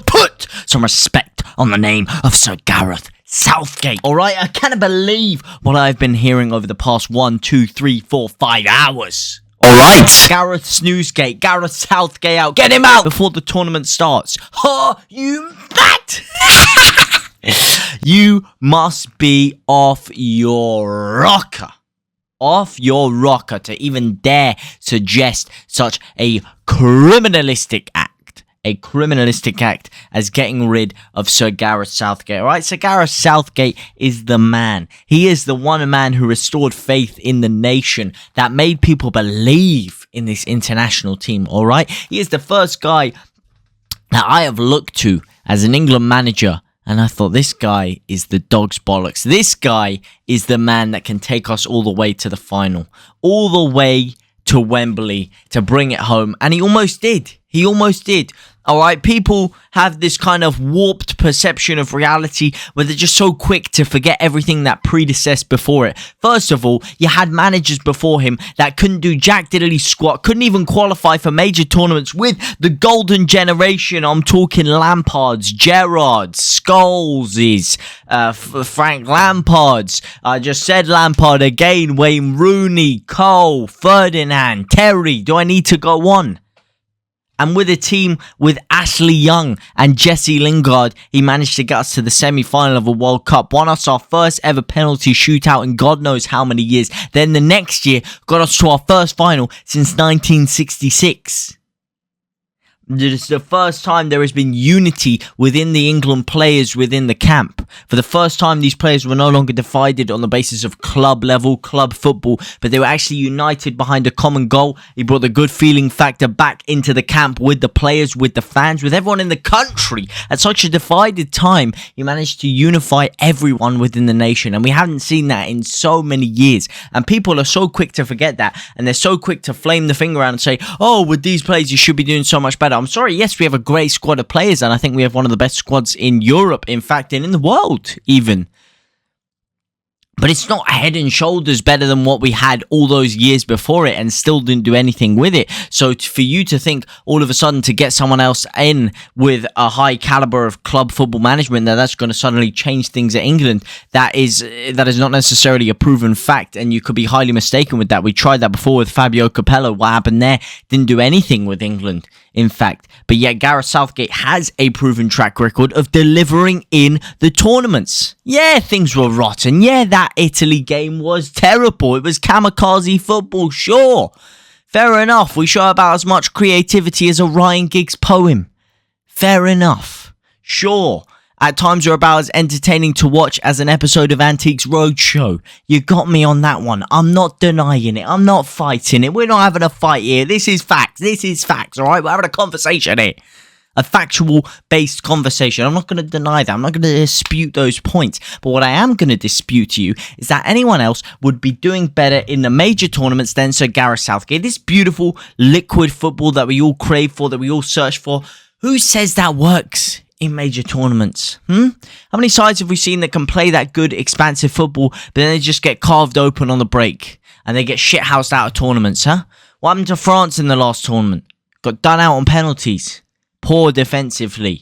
put some respect on the name of Sir Gareth Southgate. Alright, I can't believe what I've been hearing over the past 1, 2, 3, 4, 5 hours. Alright, Gareth Snoozegate, Gareth Southgate out, get him out before the tournament starts. You fat! You must be off your rocker. Off your rocker to even dare suggest such a criminalistic act. A criminalistic act as getting rid of Sir Gareth Southgate. Alright, Sir Gareth Southgate is the man. He is the one man who restored faith in the nation, that made people believe in this international team. Alright, he is the first guy that I have looked to as an England manager, and I thought, this guy is the dog's bollocks. This guy is the man that can take us all the way to the final. All the way to Wembley to bring it home. And he almost did. He almost did. Alright, people have this kind of warped perception of reality where they're just so quick to forget everything that predecessed before it. First of all, you had managers before him that couldn't do jack diddly squat, couldn't even qualify for major tournaments with the golden generation. I'm talking Lampards, Gerrards, Scholeses, Frank Lampards. I just said Lampard again, Wayne Rooney, Cole, Ferdinand, Terry. Do I need to go on? And with a team with Ashley Young and Jesse Lingard, he managed to get us to the semi-final of a World Cup, won us our first ever penalty shootout in God knows how many years. Then the next year, got us to our first final since 1966. It's the first time there has been unity within the England players within the camp. For the first time, these players were no longer divided on the basis of club level, club football, but they were actually united behind a common goal. He brought the good feeling factor back into the camp with the players, with the fans, with everyone in the country. At such a divided time, he managed to unify everyone within the nation, and we haven't seen that in so many years. And people are so quick to forget that, and they're so quick to flame the finger around and say, oh, with these players, you should be doing so much better. I'm sorry, yes, we have a great squad of players, and I think we have one of the best squads in Europe, in fact, and in the world, even. But it's not head and shoulders better than what we had all those years before it and still didn't do anything with it. So for you to think all of a sudden to get someone else in with a high caliber of club football management, that's going to suddenly change things at England, that is not necessarily a proven fact, and you could be highly mistaken with that. We tried that before with Fabio Capello. What happened there didn't do anything with England, in fact. But yet Gareth Southgate has a proven track record of delivering in the tournaments. Yeah, things were rotten. Yeah, that Italy game was terrible. It was kamikaze football, sure. Fair enough. We show about as much creativity as a Ryan Giggs poem. Fair enough. Sure. At times are about as entertaining to watch as an episode of Antiques Roadshow. You got me on that one. I'm not denying it. I'm not fighting it. We're not having a fight here. This is facts. This is facts, alright? We're having a conversation here. A factual-based conversation. I'm not going to deny that. I'm not going to dispute those points. But what I am going to dispute to you is that anyone else would be doing better in the major tournaments than Sir Gareth Southgate. This beautiful liquid football that we all crave for, that we all search for. Who says that works in major tournaments? How many sides have we seen that can play that good, expansive football, but then they just get carved open on the break and they get shithoused out of tournaments, huh? What happened to France in the last tournament? Got done out on penalties. Poor defensively.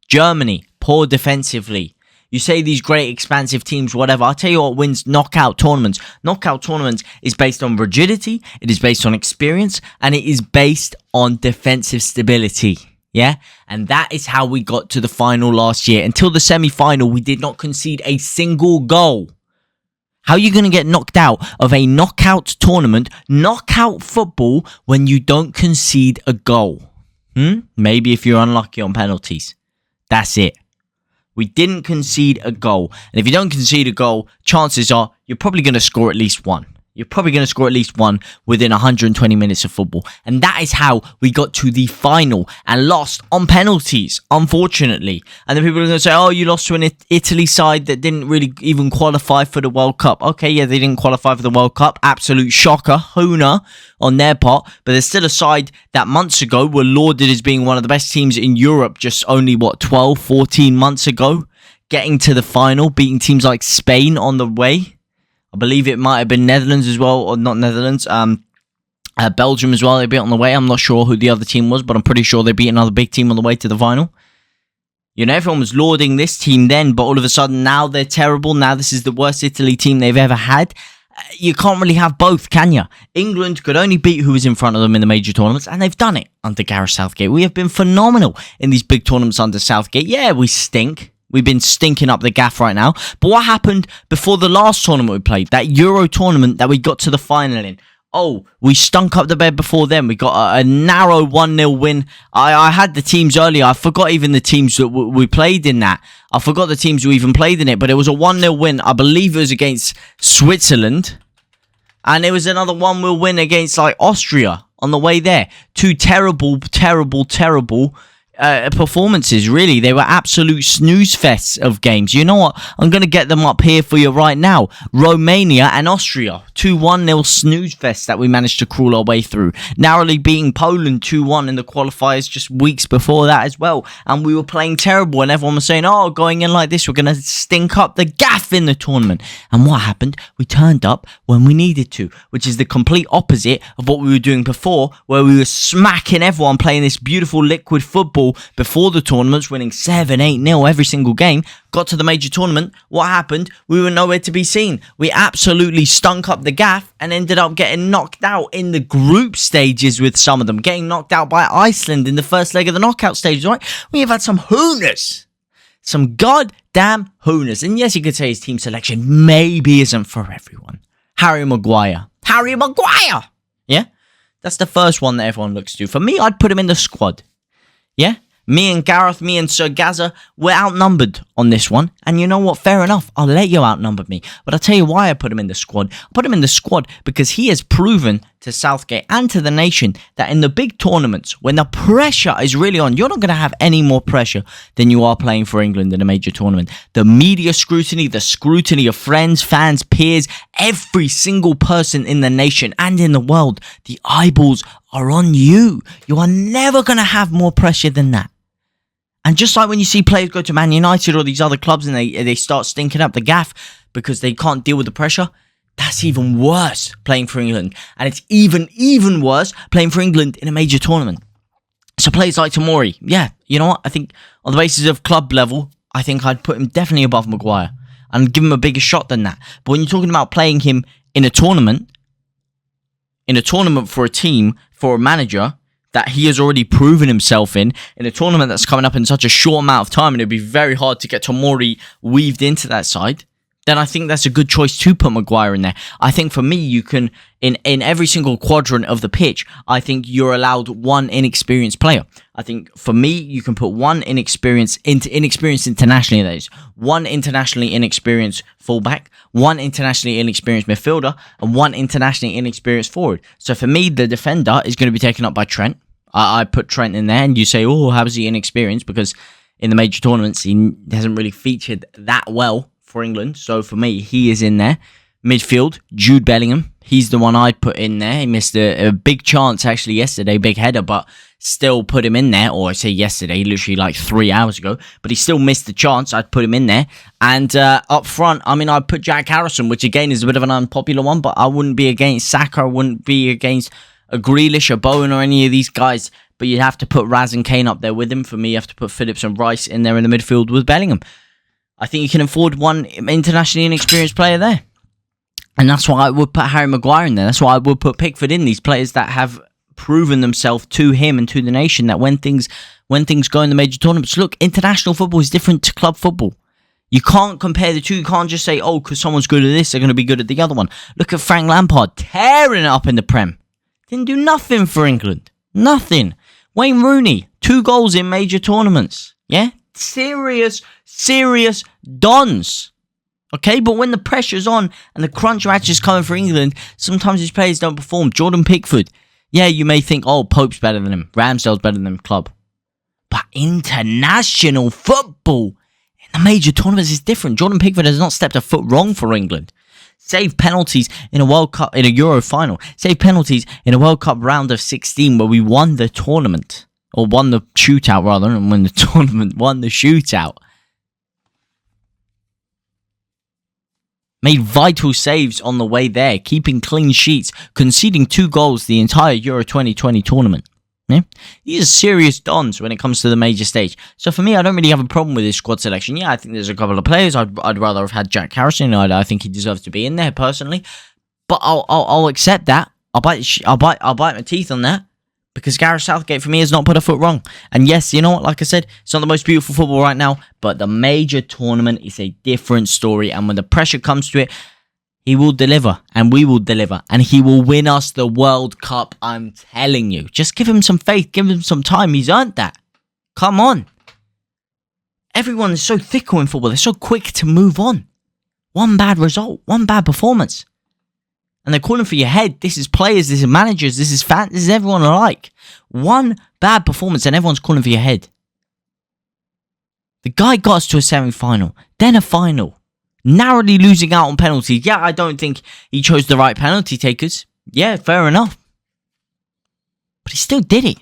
Germany, poor defensively. You say these great expansive teams, whatever. I'll tell you what wins knockout tournaments. Knockout tournaments is based on rigidity, it is based on experience, and it is based on defensive stability. Yeah? And that is how we got to the final last year. Until the semi-final, we did not concede a single goal. How are you going to get knocked out of a knockout tournament, knockout football, when you don't concede a goal? Maybe if you're unlucky on penalties. That's it. We didn't concede a goal. And if you don't concede a goal, chances are you're probably going to score at least one. You're probably going to score at least one within 120 minutes of football. And that is how we got to the final and lost on penalties, unfortunately. And then people are going to say, oh, you lost to an Italy side that didn't really even qualify for the World Cup. Okay, yeah, they didn't qualify for the World Cup. Absolute shocker, Hoona on their part. But there's still a side that months ago were lauded as being one of the best teams in Europe just only, 12, 14 months ago. Getting to the final, beating teams like Spain on the way. I believe it might have been Netherlands as well, or not Netherlands. Belgium as well, they beat on the way. I'm not sure who the other team was, but I'm pretty sure they beat another big team on the way to the final. You know, everyone was lauding this team then, but all of a sudden now they're terrible. Now this is the worst Italy team they've ever had. You can't really have both, can you? England could only beat who was in front of them in the major tournaments, and they've done it under Gareth Southgate. We have been phenomenal in these big tournaments under Southgate. Yeah, we stink. We've been stinking up the gaff right now. But what happened before the last tournament we played? That Euro tournament that we got to the final in. Oh, we stunk up the bed before then. We got a narrow 1-0 win. I had the teams earlier. I forgot even the teams that we played in that. I forgot the teams who even played in it. But it was a 1-0 win. I believe it was against Switzerland. And it was another 1-0 win against like Austria on the way there. Two terrible performances, really. They were absolute snooze fests of games. You know what? I'm going to get them up here for you right now. Romania and Austria. 2-1-0 snooze fests that we managed to crawl our way through. Narrowly beating Poland 2-1 in the qualifiers just weeks before that as well. And we were playing terrible and everyone was saying, oh, going in like this, we're going to stink up the gaff in the tournament. And what happened? We turned up when we needed to, which is the complete opposite of what we were doing before, where we were smacking everyone playing this beautiful liquid football before the tournaments, winning 7-8-0 every single game. Got to the major tournament. What happened? We were nowhere to be seen. We absolutely stunk up the gaff and ended up getting knocked out in the group stages with some of them. Getting knocked out by Iceland in the first leg of the knockout stages, right? We have had some hooners. Some goddamn hooners. And yes, you could say his team selection maybe isn't for everyone. Harry Maguire. Harry Maguire! Yeah? That's the first one that everyone looks to. For me, I'd put him in the squad. Yeah? Me and Gareth, me and Sir Gazza, we're outnumbered on this one. And you know what? Fair enough. I'll let you outnumber me. But I'll tell you why I put him in the squad. I put him in the squad because he has proven to Southgate and to the nation that in the big tournaments, when the pressure is really on, you're not going to have any more pressure than you are playing for England in a major tournament. The media scrutiny, the scrutiny of friends, fans, peers, every single person in the nation and in the world, the eyeballs are on you. You are never going to have more pressure than that. And just like when you see players go to Man United or these other clubs and they start stinking up the gaff because they can't deal with the pressure, that's even worse playing for England. And it's even worse playing for England in a major tournament. So players like Tomori, yeah, you know what? I think on the basis of club level, I think I'd put him definitely above Maguire and give him a bigger shot than that. But when you're talking about playing him in a tournament for a team, for a manager that he has already proven himself in a tournament that's coming up in such a short amount of time, and it'd be very hard to get Tomori weaved into that side, then I think that's a good choice to put Maguire in there. I think for me, you can, in every single quadrant of the pitch, I think you're allowed one inexperienced player. I think for me, you can put one inexperienced internationally, that is, one internationally inexperienced fullback, one internationally inexperienced midfielder, and one internationally inexperienced forward. So for me, the defender is going to be taken up by Trent. I put Trent in there, and you say, oh, how is he inexperienced? Because in the major tournaments, he hasn't really featured that well for England. So for me, he is in there. Midfield, Jude Bellingham. He's the one I'd put in there. He missed a big chance actually yesterday, big header, but still put him in there. Or I say yesterday, literally like 3 hours ago, but he still missed the chance. I'd put him in there. And up front, I mean, I'd put Jack Harrison, which again is a bit of an unpopular one, but I wouldn't be against Saka. I wouldn't be against a Grealish, a Bowen, or any of these guys. But you'd have to put Raz and Kane up there with him. For me, you have to put Phillips and Rice in there in the midfield with Bellingham. I think you can afford one internationally inexperienced player there. And that's why I would put Harry Maguire in there. That's why I would put Pickford in. These players that have proven themselves to him and to the nation that when things go in the major tournaments, look, international football is different to club football. You can't compare the two. You can't just say, oh, because someone's good at this, they're going to be good at the other one. Look at Frank Lampard tearing it up in the Prem. Didn't do nothing for England. Nothing. Wayne Rooney, 2 goals in major tournaments. Yeah? Serious dons. Okay, but when the pressure's on and the crunch match is coming for England, sometimes these players don't perform. Jordan Pickford, yeah, you may think, oh, Pope's better than him, Ramsdale's better than him, club. But international football in the major tournaments is different. Jordan Pickford has not stepped a foot wrong for England. Saved penalties in a World Cup, in a Euro final. Saved penalties in a World Cup round of 16 where we won the tournament. Or won the shootout, rather, and won the tournament, won the shootout. Made vital saves on the way there, keeping clean sheets, conceding 2 goals the entire Euro 2020 tournament. Yeah? These are serious dons when it comes to the major stage. So for me, I don't really have a problem with his squad selection. Yeah, I think there's a couple of players I'd rather have had Jack Harrison. I think he deserves to be in there personally, but I'll accept that. I'll bite my teeth on that, because Gareth Southgate for me has not put a foot wrong. And yes, you know what? Like I said, it's not the most beautiful football right now, but the major tournament is a different story. And when the pressure comes to it, he will deliver, and we will deliver, and he will win us the World Cup. I'm telling you. Just give him some faith. Give him some time. He's earned that. Come on. Everyone is so fickle in football. They're so quick to move on. One bad result. One bad performance. And they're calling for your head. This is players. This is managers. This is fans. This is everyone alike. One bad performance and everyone's calling for your head. The guy got us to a semi-final. Then a final. Narrowly losing out on penalties. Yeah, I don't think he chose the right penalty takers. Yeah, fair enough. But he still did it.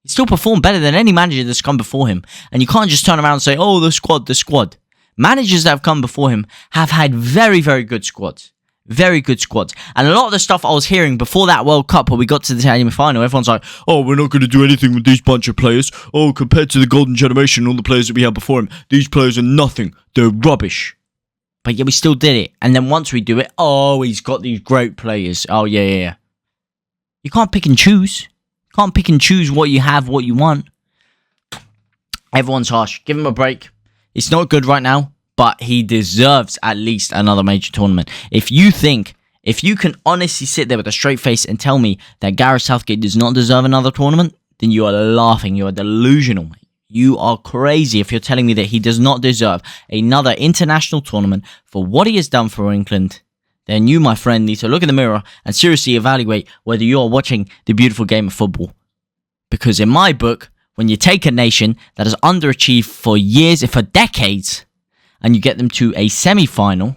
He still performed better than any manager that's come before him. And you can't just turn around and say, oh, the squad. Managers that have come before him have had very, very good squads. Very good squads. And a lot of the stuff I was hearing before that World Cup, when we got to the semi-final, everyone's like, oh, we're not going to do anything with these bunch of players. Oh, compared to the golden generation and all the players that we had before him, these players are nothing. They're rubbish. But yeah, we still did it. And then once we do it, oh, he's got these great players. Oh, yeah. You can't pick and choose. You can't pick and choose what you have, what you want. Everyone's harsh. Give him a break. It's not good right now, but he deserves at least another major tournament. If you can honestly sit there with a straight face and tell me that Gareth Southgate does not deserve another tournament, then you are laughing. You are delusional, mate. You are crazy if you're telling me that he does not deserve another international tournament for what he has done for England. Then you, my friend, need to look in the mirror and seriously evaluate whether you are watching the beautiful game of football. Because in my book, when you take a nation that has underachieved for years, if for decades, and you get them to a semi-final,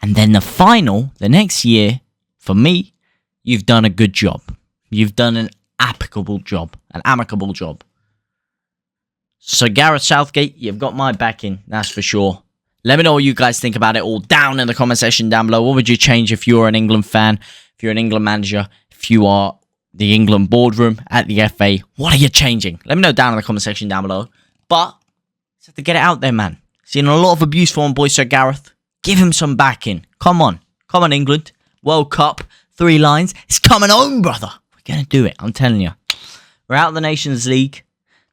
and then the final the next year, for me, you've done a good job. You've done an amicable job. So Gareth Southgate, you've got my backing, that's for sure. Let me know what you guys think about it all down in the comment section down below. What would you change if you're an England fan, if you're an England manager, if you are the England boardroom at the FA? What are you changing? Let me know down in the comment section down below. But, just have to get it out there, man. Seeing a lot of abuse for my boy Sir Gareth. Give him some backing. Come on, England. World Cup, 3 lines. It's coming home, brother. We're going to do it, I'm telling you. We're out of the Nations League.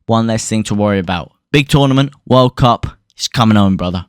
One less thing to worry about. Big tournament, World Cup. It's coming home, brother.